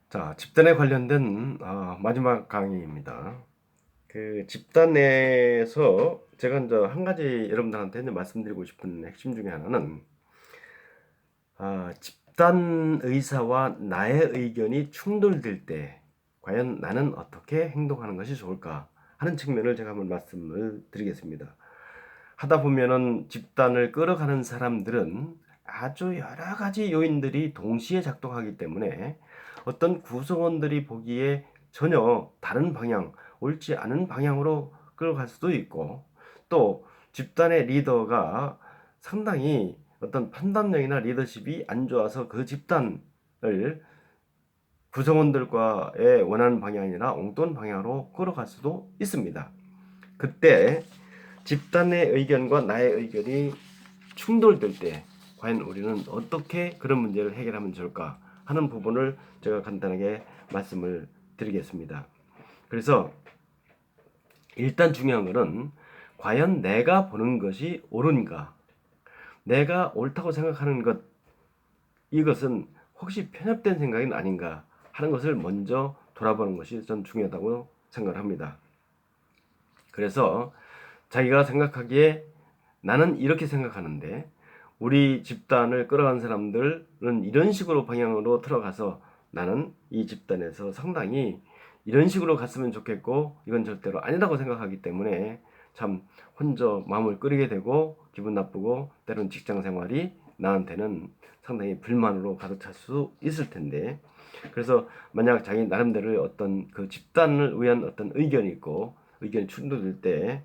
자, 집단에 관련된 마지막 강의입니다. 그 집단에서 제가 이제 한 가지 여러분들한테 이제 말씀드리고 싶은 핵심 중에 하나는 집단 의사와 나의 의견이 충돌될 때 과연 나는 어떻게 행동하는 것이 좋을까 하는 측면을 제가 한번 말씀을 드리겠습니다. 하다 보면은 집단을 끌어가는 사람들은 아주 여러 가지 요인들이 동시에 작동하기 때문에 어떤 구성원들이 보기에 전혀 다른 방향, 옳지 않은 방향으로 끌어갈 수도 있고, 또 집단의 리더가 상당히 어떤 판단력이나 리더십이 안 좋아서 그 집단을 구성원들과의 원하는 방향이 아니라 엉뚱한 방향으로 끌어갈 수도 있습니다. 그때 집단의 의견과 나의 의견이 충돌될 때 과연 우리는 어떻게 그런 문제를 해결하면 좋을까 하는 부분을 제가 간단하게 말씀을 드리겠습니다. 그래서 일단 중요한 것은 과연 내가 보는 것이 옳은가, 내가 옳다고 생각하는 것, 이것은 혹시 편협된 생각은 아닌가 하는 것을 먼저 돌아보는 것이 전 중요하다고 생각을 합니다. 그래서 자기가 생각하기에 나는 이렇게 생각하는데 우리 집단을 끌어간 사람들은 이런 식으로 방향으로 들어가서 나는 이 집단에서 상당히 이런 식으로 갔으면 좋겠고 이건 절대로 아니라고 생각하기 때문에 참 혼자 마음을 끓이게 되고 기분 나쁘고 때로는 직장 생활이 나한테는 상당히 불만으로 가득 찰 수 있을 텐데, 그래서 만약 자기 나름대로 어떤 그 집단을 위한 어떤 의견이 있고 의견이 충돌될 때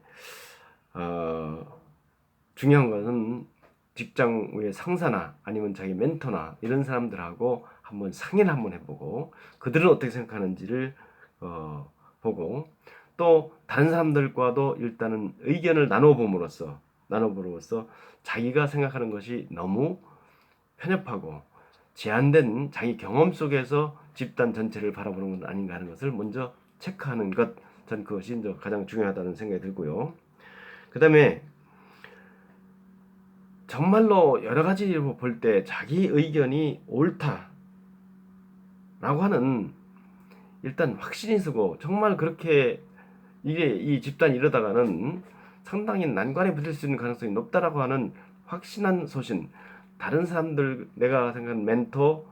중요한 것은 직장 외 상사나 아니면 자기 멘토나 이런 사람들하고 한번 상의를 한번 해보고 그들은 어떻게 생각하는지를 보고, 또 다른 사람들과도 일단은 의견을 나눠봄으로써 자기가 생각하는 것이 너무 편협하고 제한된 자기 경험 속에서 집단 전체를 바라보는 건 아닌가 하는 것을 먼저 체크하는 것, 전 그것이 이제 가장 중요하다는 생각이 들고요. 그 다음에 정말로 여러 가지로 볼 때 자기 의견이 옳다라고 하는 일단 확신이 서고, 정말 그렇게 이게 이 집단이 이러다가는 상당히 난관에 부딪힐 수 있는 가능성이 높다라고 하는 확신한 소신, 다른 사람들, 내가 생각하는 멘토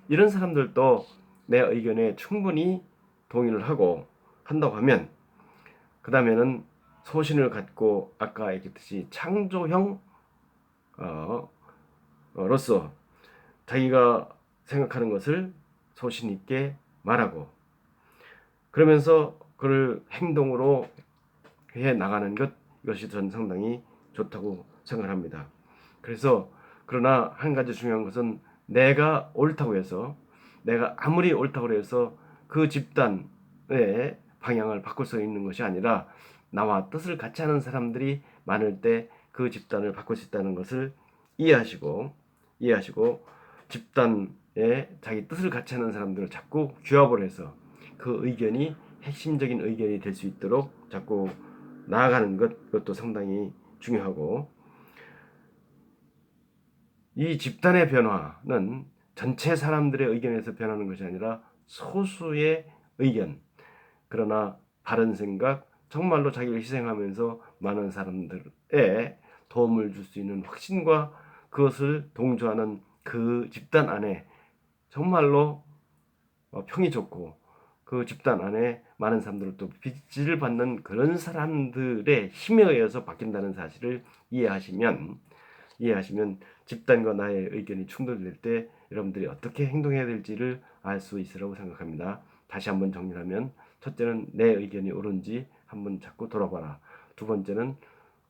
이런 사람들도 내 의견에 충분히 동의를 하고 한다고 하면, 그 다음에는 소신을 갖고 아까 얘기했듯이 창조형 로서 자기가 생각하는 것을 소신 있게 말하고 그러면서 그를 행동으로 해 나가는 것, 이것이 전 상당히 좋다고 생각합니다. 그래서 그러나 한 가지 중요한 것은 내가 옳다고 해서, 내가 아무리 옳다고 해서 그 집단의 방향을 바꿀 수 있는 것이 아니라 나와 뜻을 같이 하는 사람들이 많을 때 그 집단을 바꿀 수 있다는 것을 이해하시고 집단에 자기 뜻을 같이 하는 사람들을 자꾸 규합을 해서 그 의견이 핵심적인 의견이 될 수 있도록 자꾸 나아가는 것, 그것도 상당히 중요하고, 이 집단의 변화는 전체 사람들의 의견에서 변하는 것이 아니라 소수의 의견, 그러나 바른 생각, 정말로 자기를 희생하면서 많은 사람들의 도움을 줄 수 있는 확신과 그것을 동조하는 그 집단 안에 정말로 평이 좋고 그 집단 안에 많은 사람들을 또 빚을 받는 그런 사람들의 힘에 의해서 바뀐다는 사실을 이해하시면 집단과 나의 의견이 충돌될 때 여러분들이 어떻게 행동해야 될지를 알 수 있으라고 생각합니다. 다시 한번 정리하면, 첫째는 내 의견이 옳은지 한번 자꾸 돌아봐라. 두 번째는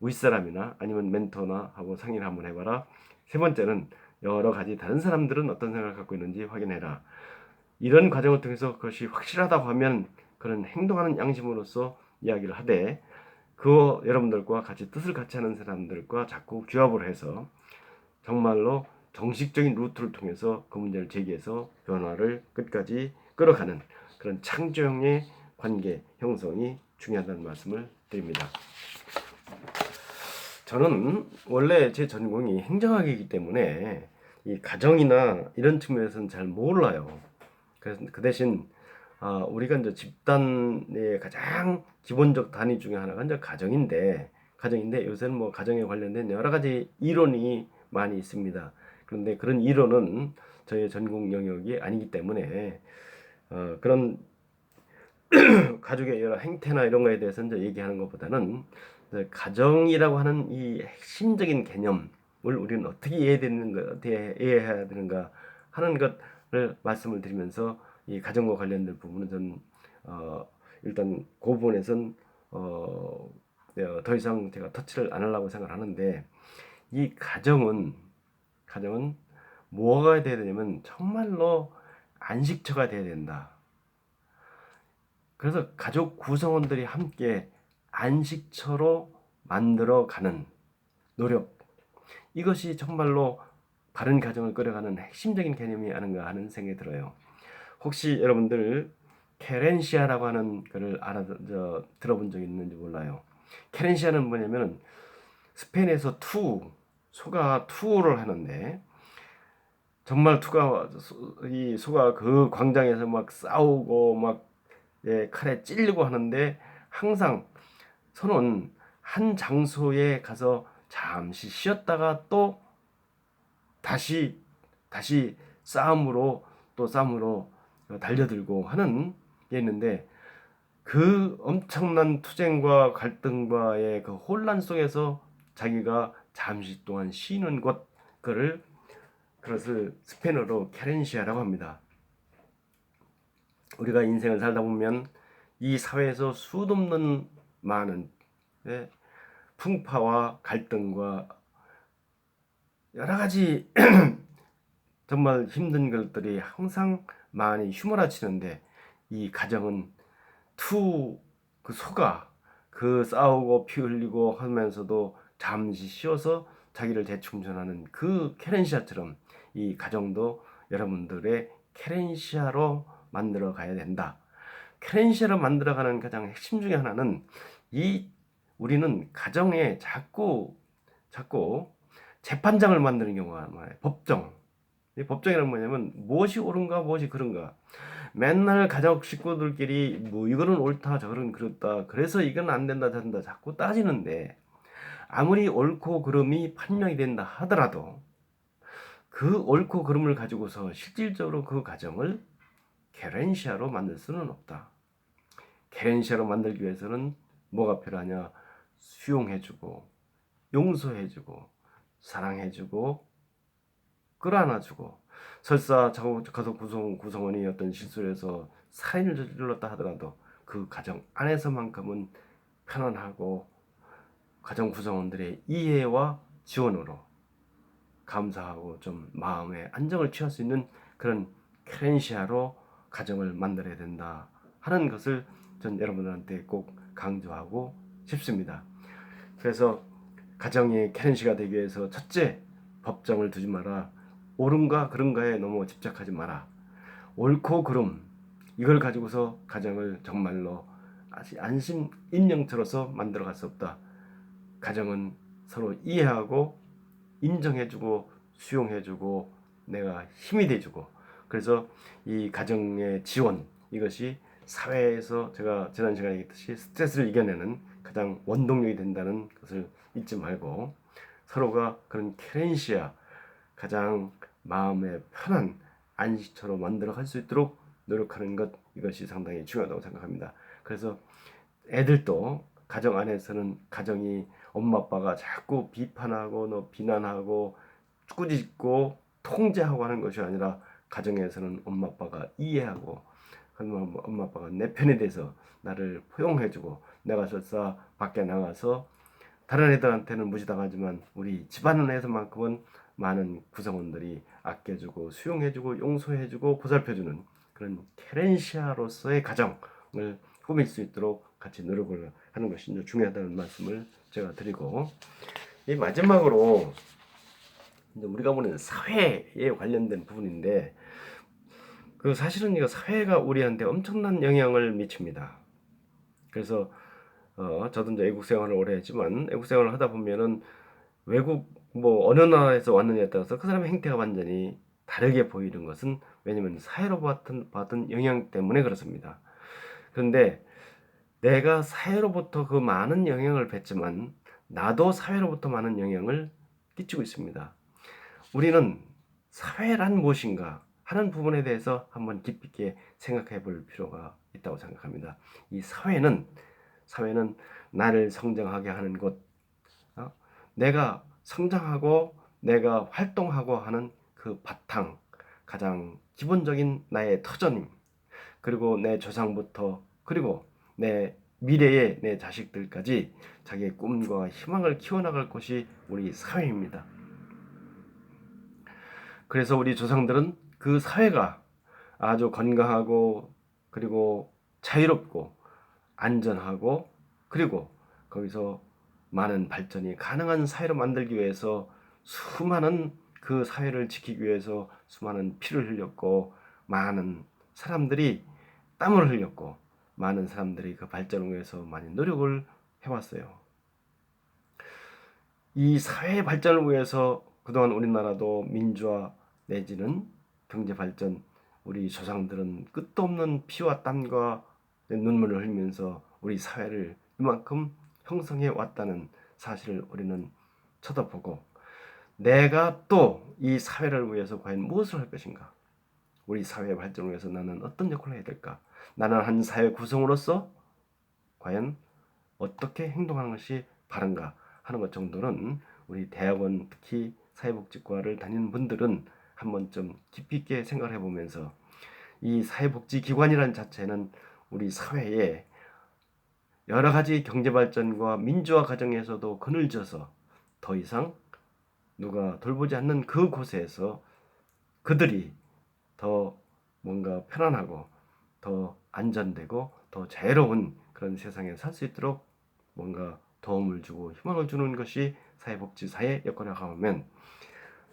윗사람이나 아니면 멘토나 하고 상의를 한번 해봐라. 세 번째는 여러 가지 다른 사람들은 어떤 생각을 갖고 있는지 확인해라. 이런 과정을 통해서 그것이 확실하다고 하면 그런 행동하는 양심으로서 이야기를 하되, 그 여러분들과 같이 뜻을 같이 하는 사람들과 자꾸 규합을 해서 정말로 정식적인 루트를 통해서 그 문제를 제기해서 변화를 끝까지 끌어가는 그런 창조형의 관계 형성이 중요하다는 말씀을 드립니다. 저는 원래 제 전공이 행정학이기 때문에 이 가정이나 이런 측면에서는 잘 몰라요. 그래서 그 대신 우리가 이제 집단의 가장 기본적 단위 중에 하나가 이제 가정인데 요새는 뭐 가정에 관련된 여러 가지 이론이 많이 있습니다. 그런데 그런 이론은 저의 전공 영역이 아니기 때문에 그런 가족의 여러 행태나 이런 거에 대해서 이제 얘기하는 것보다는 가정이라고 하는 이 핵심적인 개념을 우리는 어떻게 이해해야 되는가 하는 것을 말씀을 드리면서 이 가정과 관련된 부분은 전 일단 그 부분에선 더 이상 제가 터치를 안 하려고 생각하는데, 이 가정은 뭐가 돼야 되냐면 정말로 안식처가 돼야 된다. 그래서 가족 구성원들이 함께 안식처로 만들어가는 노력, 이것이 정말로 바른 가정을 끌어가는 핵심적인 개념이 아닌가 하는 생각이 들어요. 혹시 여러분들 케렌시아라고 하는 것을 들어본 적 있는지 몰라요. 케렌시아는 뭐냐면 스페인에서 소가 투를 하는데, 정말 이 소가 그 광장에서 막 싸우고 막 칼에 찔리고 하는데, 항상 소는 한 장소에 가서 잠시 쉬었다가 또 다시 싸움으로 달려들고 하는 게 있는데, 그 엄청난 투쟁과 갈등과의 그 혼란 속에서 자기가 잠시 동안 쉬는 그것을 스페인어로 케렌시아라고 합니다. 우리가 인생을 살다 보면 이 사회에서 수없는 많은 풍파와 갈등과 여러 가지 정말 힘든 것들이 항상 많이 휘몰아치는데, 이 가정은 그 소가 그 싸우고 피 흘리고 하면서도 잠시 쉬어서 자기를 재충전하는 그 케렌시아처럼 이 가정도 여러분들의 케렌시아로 만들어 가야 된다. 케렌시아로 만들어가는 가장 핵심 중에 하나는, 우리는 가정에 자꾸 재판장을 만드는 경우가 많아요. 이 법정이란 뭐냐면 무엇이 옳은가 무엇이 그른가, 맨날 가족 식구들끼리 뭐 이거는 옳다 저거는 그렇다 그래서 이건 안 된다 된다 자꾸 따지는데, 아무리 옳고 그름이 판명이 된다 하더라도 그 옳고 그름을 가지고서 실질적으로 그 가정을 케렌시아로 만들 수는 없다. 케렌시아로 만들기 위해서는 뭐가 필요하냐? 수용해주고 용서해주고 사랑해주고 끌어안아주고, 설사 가족 구성원이 어떤 실수를 해서 살인을 저질렀다 하더라도 그 가정 안에서만큼은 편안하고 가정 구성원들의 이해와 지원으로 감사하고 좀 마음의 안정을 취할 수 있는 그런 케렌시아로 가정을 만들어야 된다 하는 것을 전 여러분들한테 꼭 강조하고 싶습니다. 그래서 가정이 케렌시아가 되기 위해서, 첫째, 법정을 두지 마라. 옳은가 그른가에 너무 집착하지 마라. 옳고 그름, 이걸 가지고서 가정을 정말로 안심 인형처로서 만들어갈 수 없다. 가정은 서로 이해하고 인정해주고 수용해주고 내가 힘이 돼주고, 그래서 이 가정의 지원, 이것이 사회에서 제가 지난 시간에 얘기했듯이 스트레스를 이겨내는 가장 원동력이 된다는 것을 잊지 말고, 서로가 그런 케렌시아, 가장 마음의 편한 안식처로 만들어갈 수 있도록 노력하는 것, 이것이 상당히 중요하다고 생각합니다. 그래서 애들도 가정 안에서는 가정이 엄마 아빠가 자꾸 비판하고 비난하고 꾸짖고 통제하고 하는 것이 아니라, 가정에서는 엄마 아빠가 이해하고 엄마 아빠가 내 편에 대해서 나를 포용해주고, 내가 설사 밖에 나가서 다른 애들한테는 무시당하지만 우리 집안에서만큼은 많은 구성원들이 아껴주고 수용해주고 용서해주고 보살펴주는 그런 케렌시아로서의 가정을 꾸밀 수 있도록 같이 노력을 하는 것이 중요하다는 말씀을 제가 드리고, 이 마지막으로 우리가 보는 사회에 관련된 부분인데, 그 사실은 이거 사회가 우리한테 엄청난 영향을 미칩니다. 그래서 저도 이제 외국 생활을 오래 했지만, 외국 생활을 하다 보면은 외국 어느 나라에서 왔느냐에 따라서 그 사람의 행태가 완전히 다르게 보이는 것은 왜냐하면 사회로 받은 영향 때문에 그렇습니다. 그런데 내가 사회로부터 그 많은 영향을 받지만 나도 사회로부터 많은 영향을 끼치고 있습니다. 우리는 사회란 무엇인가 하는 부분에 대해서 한번 깊이 있게 생각해 볼 필요가 있다고 생각합니다. 이 사회는 나를 성장하게 하는 곳, 내가 성장하고 내가 활동하고 하는 그 바탕, 가장 기본적인 나의 터전임, 그리고 내 조상부터, 그리고 내 미래의 내 자식들까지 자기의 꿈과 희망을 키워나갈 곳이 우리 사회입니다. 그래서 우리 조상들은 그 사회가 아주 건강하고 그리고 자유롭고 안전하고 그리고 거기서 많은 발전이 가능한 사회로 만들기 위해서 수많은 그 사회를 지키기 위해서 수많은 피를 흘렸고 많은 사람들이 땀을 흘렸고 많은 사람들이 그 발전을 위해서 많이 노력을 해왔어요. 이 사회 발전을 위해서 그동안 우리나라도 민주화 내지는 경제 발전, 우리 조상들은 끝도 없는 피와 땀과 눈물을 흘리면서 우리 사회를 이만큼 형성해 왔다는 사실을 우리는 쳐다보고 내가 또 이 사회를 위해서 과연 무엇을 할 것인가? 우리 사회 발전을 위해서 나는 어떤 역할을 해야 될까? 나는 한 사회 구성으로서 과연 어떻게 행동하는 것이 바른가 하는 것 정도는 우리 대학원 특히 사회복지과를 다니는 분들은 한번 좀 깊이 있게 생각해 보면서 이 사회복지기관이라는 자체는 우리 사회에 여러 가지 경제발전과 민주화 과정에서도 그늘져서 더 이상 누가 돌보지 않는 그곳에서 그들이 더 뭔가 편안하고 더 안전되고 더 자유로운 그런 세상에 살 수 있도록 뭔가 도움을 주고 희망을 주는 것이 사회복지사의 역할이라고 하면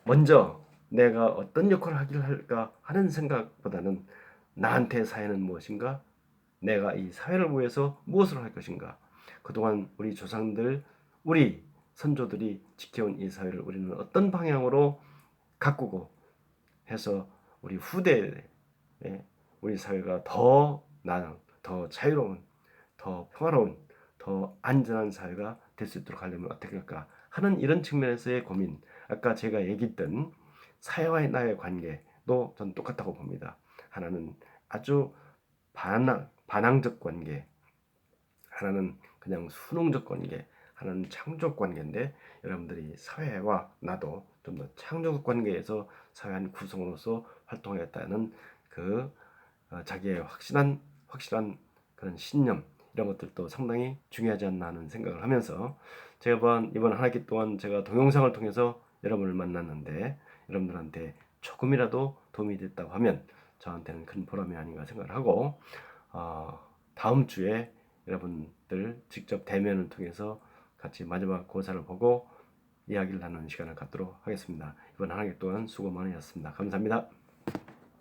먼저 내가 어떤 역할을 하기를 할까 하는 생각보다는 나한테 사회는 무엇인가? 내가 이 사회를 위해서 무엇을 할 것인가? 그동안 우리 조상들, 우리 선조들이 지켜온 이 사회를 우리는 어떤 방향으로 가꾸고 해서 우리 후대에 우리 사회가 더 나은, 더 자유로운, 더 평화로운, 더 안전한 사회가 될 수 있도록 하려면 어떻게 할까 하는 이런 측면에서의 고민. 아까 제가 얘기했던 사회와의 나의 관계도 전 똑같다고 봅니다. 하나는 아주 반항적 관계, 하나는 그냥 수능적 관계, 하나는 창조적 관계인데 여러분들이 사회와 나도 좀 더 창조적 관계에서 사회 한 구성으로서 활동하겠다는 그 자기의 확실한 그런 신념 이런 것들도 상당히 중요하지 않나 하는 생각을 하면서 제가 이번 한 학기 동안 제가 동영상을 통해서 여러분을 만났는데 여러분들한테 조금이라도 도움이 됐다고 하면 저한테는 큰 보람이 아닌가 생각을 하고 다음 주에 여러분들 직접 대면을 통해서 같이 마지막 고사를 보고 이야기를 나누는 시간을 갖도록 하겠습니다. 이번 한 학기 동안 수고 많으셨습니다. 감사합니다.